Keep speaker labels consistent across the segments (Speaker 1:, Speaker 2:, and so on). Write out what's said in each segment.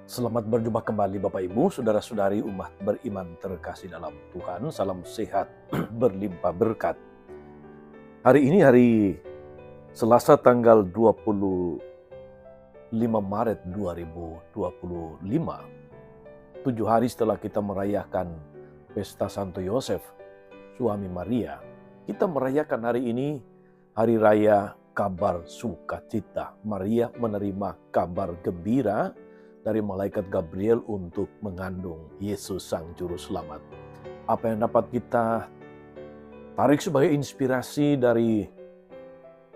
Speaker 1: Selamat berjumpa kembali Bapak Ibu, Saudara-saudari umat beriman terkasih dalam Tuhan. Salam sehat, berlimpah berkat. Hari ini hari Selasa tanggal 25 Maret 2025. 7 hari setelah kita merayakan Pesta Santo Yosef, suami Maria. Kita merayakan hari ini Hari Raya Kabar Sukacita. Maria menerima kabar gembira dari malaikat Gabriel untuk mengandung Yesus Sang Juru Selamat. Apa yang dapat kita tarik sebagai inspirasi dari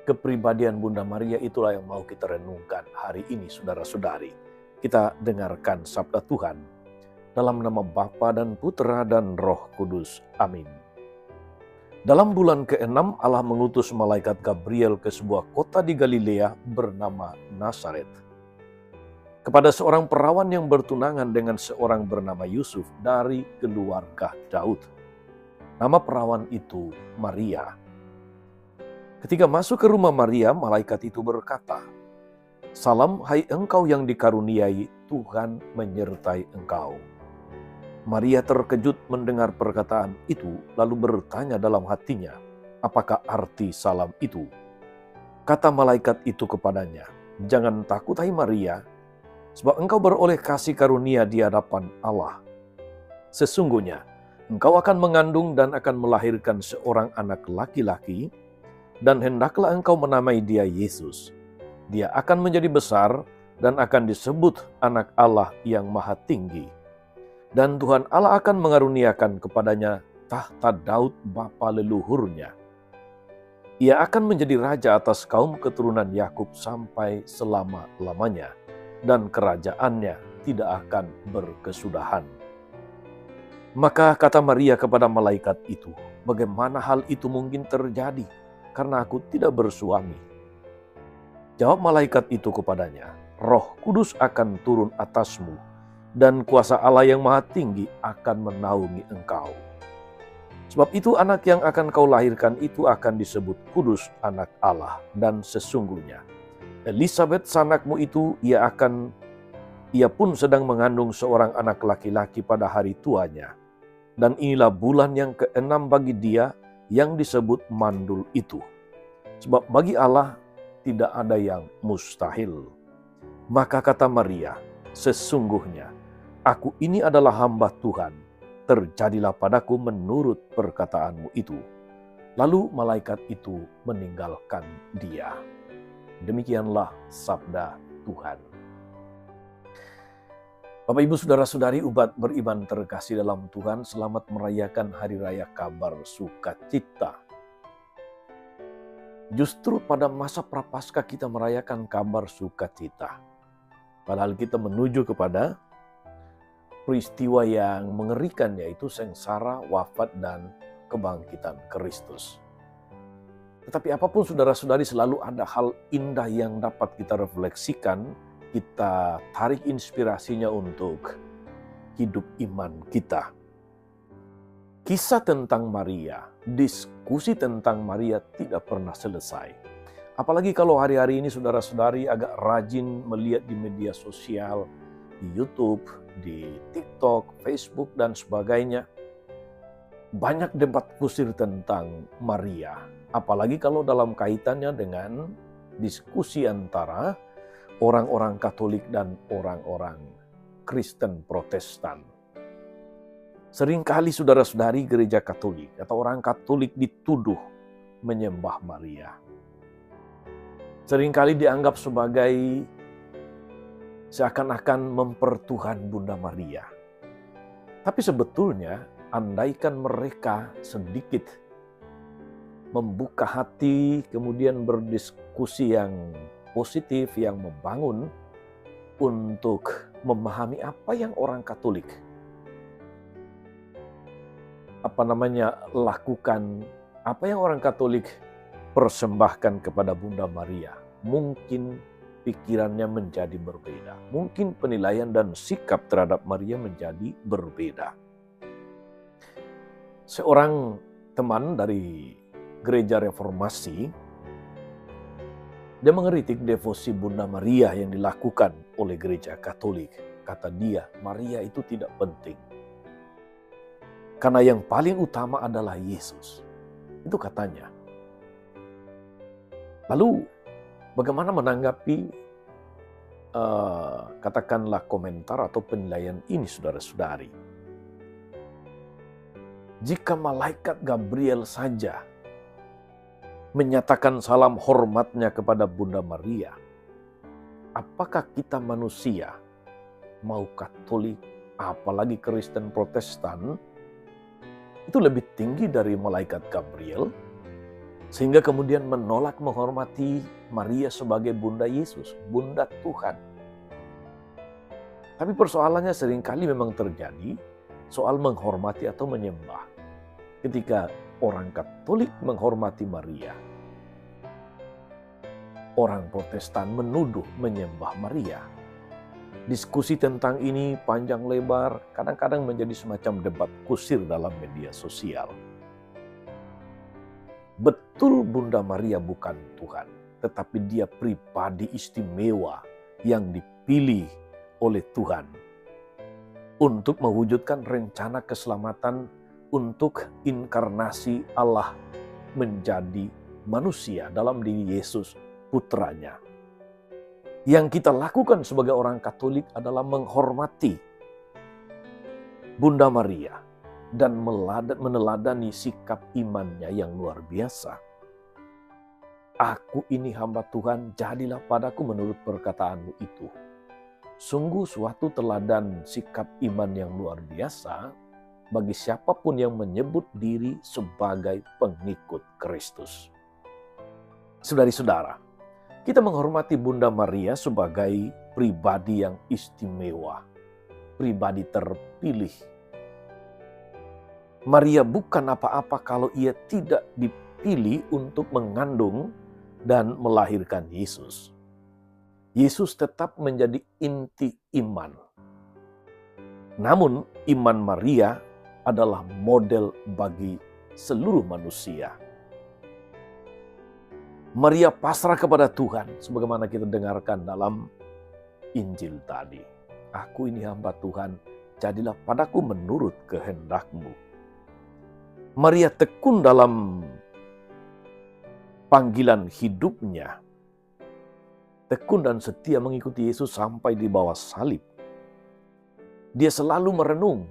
Speaker 1: kepribadian Bunda Maria, itulah yang mau kita renungkan hari ini, saudara-saudari. Kita dengarkan sabda Tuhan dalam nama Bapa dan Putra dan Roh Kudus. Amin. Dalam bulan ke-6 Allah mengutus malaikat Gabriel ke sebuah kota di Galilea bernama Nazaret, kepada seorang perawan yang bertunangan dengan seorang bernama Yusuf dari keluarga Daud. Nama perawan itu Maria. Ketika masuk ke rumah Maria, malaikat itu berkata, "Salam, hai engkau yang dikaruniai, Tuhan menyertai engkau." Maria terkejut mendengar perkataan itu, lalu bertanya dalam hatinya, apakah arti salam itu? Kata malaikat itu kepadanya, "Jangan takut, hai Maria, sebab engkau beroleh kasih karunia di hadapan Allah. Sesungguhnya engkau akan mengandung dan akan melahirkan seorang anak laki-laki, dan hendaklah engkau menamai dia Yesus. Dia akan menjadi besar dan akan disebut Anak Allah yang Maha Tinggi. Dan Tuhan Allah akan mengaruniakan kepadanya tahta Daud bapa leluhurnya. Ia akan menjadi raja atas kaum keturunan Yakub sampai selama-lamanya, dan kerajaannya tidak akan berkesudahan." Maka kata Maria kepada malaikat itu, "Bagaimana hal itu mungkin terjadi, karena aku tidak bersuami?" Jawab malaikat itu kepadanya, "Roh Kudus akan turun atasmu, dan kuasa Allah yang Maha Tinggi akan menaungi engkau. Sebab itu anak yang akan kau lahirkan itu akan disebut Kudus, Anak Allah. Dan sesungguhnya Elisabet sanakmu itu, ia pun sedang mengandung seorang anak laki-laki pada hari tuanya. Dan inilah bulan yang ke-6 bagi dia yang disebut mandul itu. Sebab bagi Allah tidak ada yang mustahil." Maka kata Maria, "Sesungguhnya aku ini adalah hamba Tuhan, terjadilah padaku menurut perkataanmu itu." Lalu malaikat itu meninggalkan dia. Demikianlah sabda Tuhan. Bapak Ibu Saudara-saudari umat beriman terkasih dalam Tuhan, selamat merayakan Hari Raya Kabar Sukacita. Justru pada masa Prapaskah kita merayakan kabar sukacita. Padahal kita menuju kepada peristiwa yang mengerikan, yaitu sengsara, wafat, dan kebangkitan Kristus. Tetapi apapun saudara-saudari, selalu ada hal indah yang dapat kita refleksikan, kita tarik inspirasinya untuk hidup iman kita. Kisah tentang Maria, diskusi tentang Maria tidak pernah selesai. Apalagi kalau hari-hari ini saudara-saudari agak rajin melihat di media sosial, di YouTube, di TikTok, Facebook, dan sebagainya. Banyak debat kusir tentang Maria. Apalagi kalau dalam kaitannya dengan diskusi antara orang-orang Katolik dan orang-orang Kristen Protestan. Seringkali saudara-saudari gereja Katolik atau orang Katolik dituduh menyembah Maria. Seringkali dianggap sebagai seakan-akan mempertuhan Bunda Maria. Tapi sebetulnya andaikan mereka sedikit membuka hati, kemudian berdiskusi yang positif, yang membangun untuk memahami apa yang orang Katolik lakukan, apa yang orang Katolik persembahkan kepada Bunda Maria, mungkin pikirannya menjadi berbeda. Mungkin penilaian dan sikap terhadap Maria menjadi berbeda. Seorang teman dari Gereja Reformasi, dia mengkritik devosi Bunda Maria yang dilakukan oleh Gereja Katolik. kata dia, Maria itu tidak penting. Karena yang paling utama adalah Yesus. Itu katanya. Lalu bagaimana menanggapi katakanlah komentar atau penilaian ini, saudara-saudari? Jika malaikat Gabriel saja menyatakan salam hormatnya kepada Bunda Maria, apakah kita manusia, mau Katolik, apalagi Kristen Protestan, itu lebih tinggi dari malaikat Gabriel, sehingga kemudian menolak menghormati Maria sebagai Bunda Yesus, Bunda Tuhan. Tapi persoalannya seringkali memang terjadi soal menghormati atau menyembah. Ketika orang Katolik menghormati Maria, orang Protestan menuduh menyembah Maria. Diskusi tentang ini panjang lebar, kadang-kadang menjadi semacam debat kusir dalam media sosial. Betul Bunda Maria bukan Tuhan, tetapi dia pribadi istimewa yang dipilih oleh Tuhan untuk mewujudkan rencana keselamatan untuk inkarnasi Allah menjadi manusia dalam diri Yesus, putranya. Yang kita lakukan sebagai orang Katolik adalah menghormati Bunda Maria dan meneladani sikap imannya yang luar biasa. Aku ini hamba Tuhan, jadilah padaku menurut perkataanmu itu. Sungguh suatu teladan sikap iman yang luar biasa bagi siapapun yang menyebut diri sebagai pengikut Kristus. Saudari-saudara, kita menghormati Bunda Maria sebagai pribadi yang istimewa, pribadi terpilih. Maria bukan apa-apa kalau ia tidak dipilih untuk mengandung dan melahirkan Yesus. Yesus tetap menjadi inti iman. Namun iman Maria adalah model bagi seluruh manusia. Maria pasrah kepada Tuhan, sebagaimana kita dengarkan dalam Injil tadi. Aku ini hamba Tuhan, jadilah padaku menurut kehendak-Mu. Maria tekun dalam panggilan hidupnya. Tekun dan setia mengikuti Yesus sampai di bawah salib. Dia selalu merenung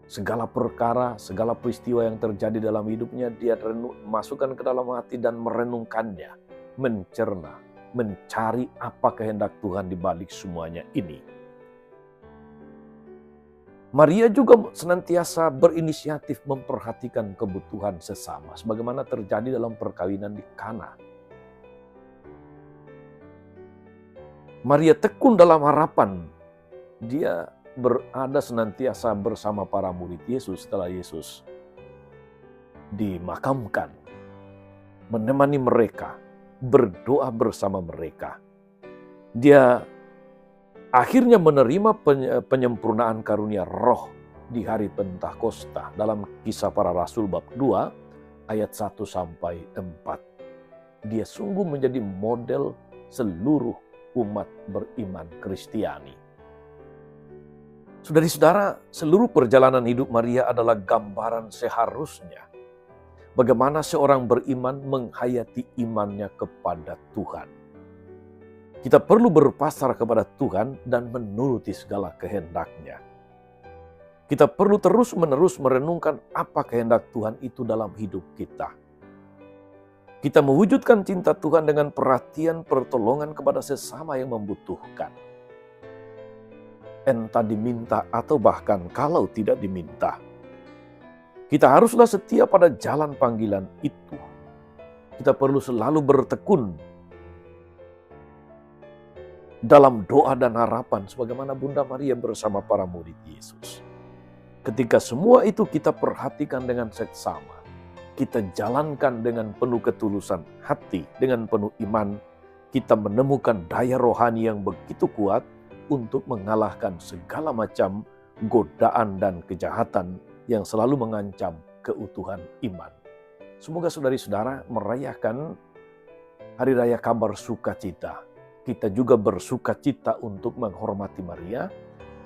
Speaker 1: segala perkara, segala peristiwa yang terjadi dalam hidupnya, dia masukkan ke dalam hati dan merenungkannya, mencerna, mencari apa kehendak Tuhan di balik semuanya ini. Maria juga senantiasa berinisiatif memperhatikan kebutuhan sesama, sebagaimana terjadi dalam perkawinan di Kana. Maria tekun dalam harapan, dia berada senantiasa bersama para murid Yesus setelah Yesus dimakamkan, menemani mereka, berdoa bersama mereka. Dia akhirnya menerima penyempurnaan karunia roh di hari Pentakosta dalam Kisah Para Rasul bab 2 ayat 1 sampai 4. Dia sungguh menjadi model seluruh umat beriman Kristiani. Saudari-saudara, seluruh perjalanan hidup Maria adalah gambaran seharusnya bagaimana seorang beriman menghayati imannya kepada Tuhan. Kita perlu berpasrah kepada Tuhan dan menuruti segala kehendak-Nya. Kita perlu terus-menerus merenungkan apa kehendak Tuhan itu dalam hidup kita. Kita mewujudkan cinta Tuhan dengan perhatian pertolongan kepada sesama yang membutuhkan. Entah diminta atau bahkan kalau tidak diminta. Kita haruslah setia pada jalan panggilan itu. Kita perlu selalu bertekun dalam doa dan harapan sebagaimana Bunda Maria bersama para murid Yesus. Ketika semua itu kita perhatikan dengan seksama, kita jalankan dengan penuh ketulusan hati, dengan penuh iman, kita menemukan daya rohani yang begitu kuat untuk mengalahkan segala macam godaan dan kejahatan yang selalu mengancam keutuhan iman. Semoga saudari-saudara merayakan Hari Raya Kabar Sukacita. kita juga bersuka cita untuk menghormati Maria,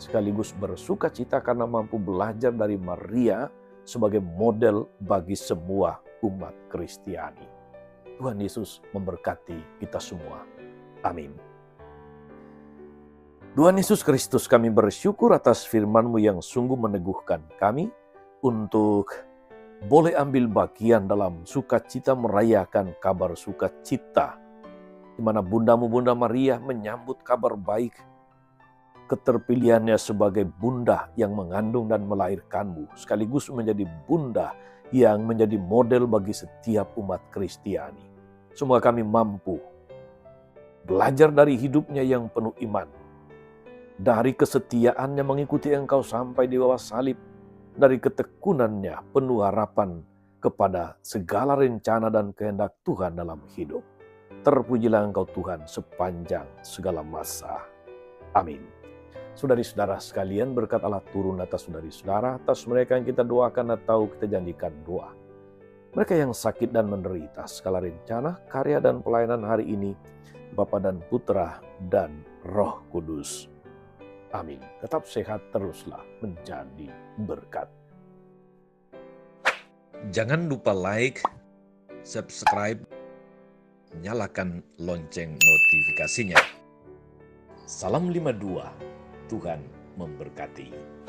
Speaker 1: sekaligus bersuka cita karena mampu belajar dari Maria sebagai model bagi semua umat Kristiani. Tuhan Yesus memberkati kita semua. Amin. Tuhan Yesus Kristus, kami bersyukur atas firman-Mu yang sungguh meneguhkan kami untuk boleh ambil bagian dalam sukacita merayakan kabar sukacita, di mana bundamu Bunda Maria menyambut kabar baik keterpilihannya sebagai bunda yang mengandung dan melahirkanmu, sekaligus menjadi bunda yang menjadi model bagi setiap umat Kristiani. Semoga kami mampu belajar dari hidupnya yang penuh iman, dari kesetiaannya mengikuti Engkau sampai di bawah salib, dari ketekunannya penuh harapan kepada segala rencana dan kehendak Tuhan dalam hidup. Terpujilah Engkau Tuhan sepanjang segala masa. Amin. Saudari-saudara sekalian, berkat Allah turun atas saudari-saudara, atas mereka yang kita doakan atau kita janjikan doa. Mereka yang sakit dan menderita, segala rencana, karya dan pelayanan hari ini, Bapa dan Putra dan Roh Kudus. Amin. Tetap sehat, teruslah menjadi berkat.
Speaker 2: Jangan lupa like, subscribe, nyalakan lonceng notifikasinya. Salam 52, Tuhan memberkati.